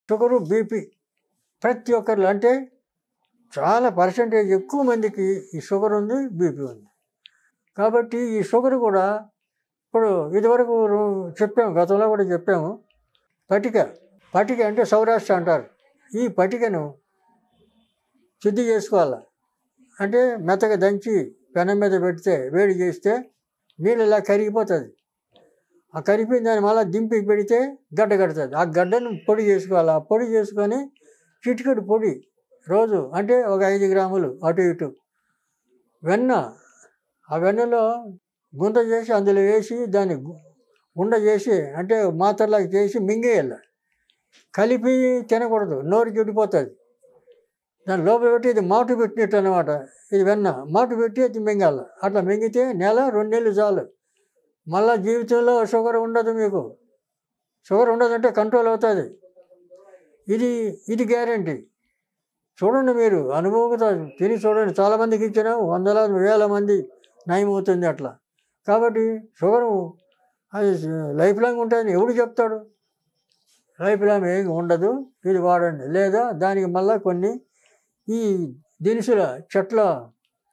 Sugar, BP ప్రతి ఒక్కరిలో అంటే చాలా పర్సెంటేజ్ ఎక్కువ మందికి ఈ షుగర్ ఉంది, బీపీ ఉంది. కాబట్టి ఈ షుగర్ కూడా ఇప్పుడు ఇదివరకు చెప్పాము, గతంలో కూడా చెప్పాము. పటిక అంటే సౌరాష్ట్ర అంటారు. ఈ పటికను శుద్ధి చేసుకోవాలి. అంటే మెత్తగా దంచి పెనం మీద పెడితే వేడి చేస్తే నీళ్ళు ఇలా కరిగిపోతుంది. ఆ కరిగిపోయిన దాన్ని మళ్ళీ దింపి పెడితే గడ్డ కడుతుంది. ఆ గడ్డను పొడి చేసుకోవాలి. ఆ పొడి చేసుకొని చిటికెడు పొడి రోజు అంటే ఒక 5 గ్రాములు అటు ఇటు వెన్న, ఆ వెన్నలో గుంత చేసి అందులో వేసి దాన్ని గుండ చేసి అంటే మాత్రలాగా చేసి మింగేయాలి. కలిపి తినకూడదు, నోరు చెడిపోతుంది. దాని లోపల పెట్టి ఇది మాటు పెట్టినట్టు అనమాట. ఇది వెన్న మాటు పెట్టి అది మింగాలి. అట్లా మింగితే 1-2 నెలలు చాలు. మళ్ళీ జీవితంలో షుగర్ ఉండదు. మీకు షుగర్ ఉండదంటే కంట్రోల్ అవుతుంది. ఇది గ్యారంటీ. చూడండి, మీరు అనుభవంతో తిని చూడండి. చాలామందికి ఇచ్చిన 100,000 మంది నయమవుతుంది అట్లా. కాబట్టి షుగరు అది లైఫ్ లాంగ్ ఉంటుంది. ఎవడు చెప్తాడు? లైఫ్ లాంగ్ ఏమి ఉండదు, ఇది వాడండి. లేదా దానికి మళ్ళీ కొన్ని ఈ దినుసుల చెట్ల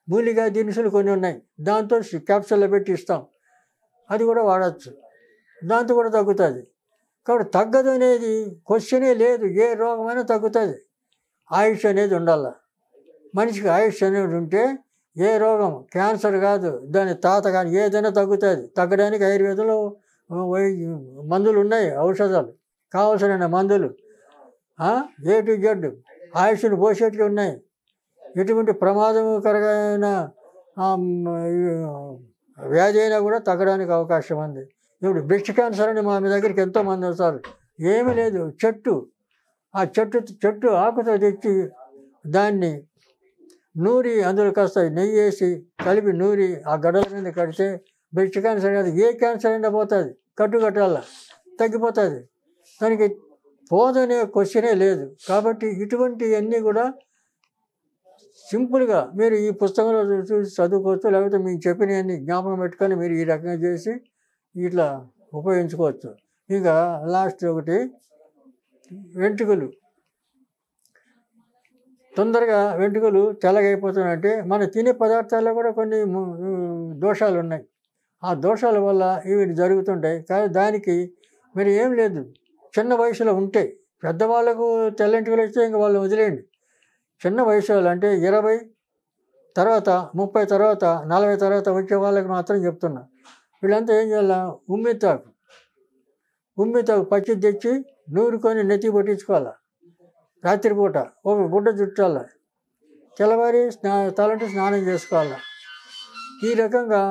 మూలిగా దినుసులు కొన్ని ఉన్నాయి, దాంతో క్యాప్సూల్లో పెట్టి ఇస్తాం. అది కూడా వాడచ్చు, దాంతో కూడా తగ్గుతుంది. కాబట్టి తగ్గదు అనేది క్వశ్చనే లేదు. ఏ రోగమైనా తగ్గుతుంది. ఆయుష్ అనేది ఉండాలి. మనిషికి ఆయుష్ అనేది ఉంటే ఏ రోగం, క్యాన్సర్ కాదు, దాని తాత కానీ ఏదైనా తగ్గుతుంది. తగ్గడానికి ఆయుర్వేదంలో మందులు ఉన్నాయి, ఔషధాలు, కావలసిన మందులు A to Z ఆయుష్ను పోసేటివి ఉన్నాయి. ఎటువంటి ప్రమాదకరమైన వ్యాధి అయినా కూడా తగ్గడానికి అవకాశం ఉంది. ఇప్పుడు బ్రెస్ట్ క్యాన్సర్ అని మా దగ్గరికి ఎంతోమంది వస్తారు. ఏమీ లేదు, ఆ చెట్టు ఆకుతో తెచ్చి దాన్ని నూరి అందులో కాస్త నెయ్యి వేసి కలిపి నూరి ఆ గడ్డల మీద కడితే బ్రెస్ట్ క్యాన్సర్ కాదు, ఏ క్యాన్సర్ అయినా పోతుంది. కట్టాల తగ్గిపోతుంది. దానికి పోదనే క్వశ్చనే లేదు. కాబట్టి ఇటువంటివన్నీ కూడా సింపుల్గా మీరు ఈ పుస్తకంలో చూసి చదువుకోవచ్చు. లేకపోతే మీకు చెప్పినవన్నీ జ్ఞాపకం పెట్టుకొని మీరు ఈ రకంగా చేసి ఇట్లా ఉపయోగించుకోవచ్చు. ఇంకా లాస్ట్ ఒకటి, వెంట్రుకలు తొందరగా వెంట్రుకలు తెల్లగైపోతున్నాయంటే మన తినే పదార్థాల్లో కూడా కొన్ని దోషాలు ఉన్నాయి. ఆ దోషాల వల్ల ఇవి జరుగుతుంటాయి. కానీ దానికి మరి ఏం లేదు, చిన్న వయసులో ఉంటే. పెద్దవాళ్ళకు తెల్లంటికలు వస్తే ఇంకా వాళ్ళు వదిలేయండి. చిన్న వయసులో అంటే 20 తర్వాత, 30 తర్వాత, 40 తర్వాత వచ్చే వాళ్ళకి మాత్రం చెప్తున్నా. వీళ్ళంతా ఏం చేయాలా, ఉమ్మితాకు పచ్చి తెచ్చి నూరుకొని నెత్తి పట్టించుకోవాలి. రాత్రిపూట ఒక గుడ్డ చుట్టాలి. తెల్లవారి తలంటి స్నానం చేసుకోవాలి. ఈ రకంగా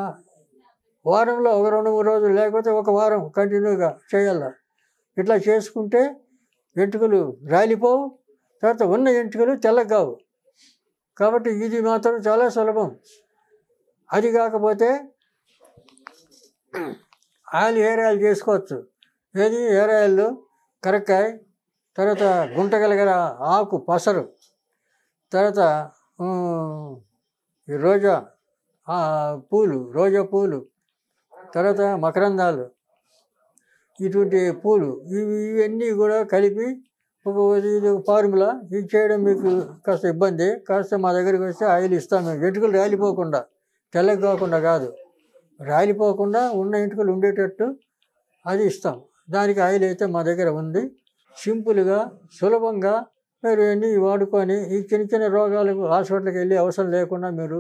వారంలో ఒక 2-3 రోజులు, లేకపోతే ఒక వారం కంటిన్యూగా చేయాలి. ఇట్లా చేసుకుంటే వెంట్రుకలు రాలిపోవు. తర్వాత ఉన్న వెంట్రుకలు తెల్లగావు. కాబట్టి ఇది మాత్రం చాలా సులభం. అది కాకపోతే హెయిర్ ఆయిల్ చేసుకోవచ్చు. ఏది హెయిర్ ఆయిల్, కరక్కాయ, తర్వాత గుంటగలగల ఆకు పసరు, తర్వాత ఈ రోజా పూలు, తర్వాత మకరందాలు, ఇటువంటి పూలు, ఇవన్నీ కూడా కలిపి ఇది ఒక ఫార్ములా. ఇది చేయడం మీకు కాస్త ఇబ్బంది. కాస్త మా దగ్గరికి వస్తే ఆయిల్ ఇస్తాం. మేము వెంట్రుకలు రాలిపోకుండా, తెల్లగా కాకుండా కాదు, రాలిపోకుండా ఉన్న వెంట్రుకలు ఉండేటట్టు అది ఇస్తాం. దానికి ఆయిల్ అయితే మా దగ్గర ఉంది. సింపుల్గా సులభంగా మీరు అన్నీ వాడుకొని ఈ చిన్న రోగాలకు హాస్పిటల్కి వెళ్ళే అవసరం లేకుండా మీరు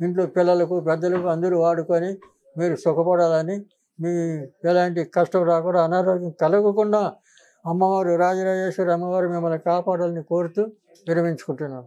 ఇంట్లో పిల్లలకు, పెద్దలకు అందరూ వాడుకొని మీరు సుఖపడాలని, మీ ఎలాంటి కష్టం రాకుండా, అనారోగ్యం కలగకుండా అమ్మవారు రాజరాజేశ్వరి అమ్మవారు మిమ్మల్ని కాపాడాలని కోరుతూ విరమించుకుంటున్నాను.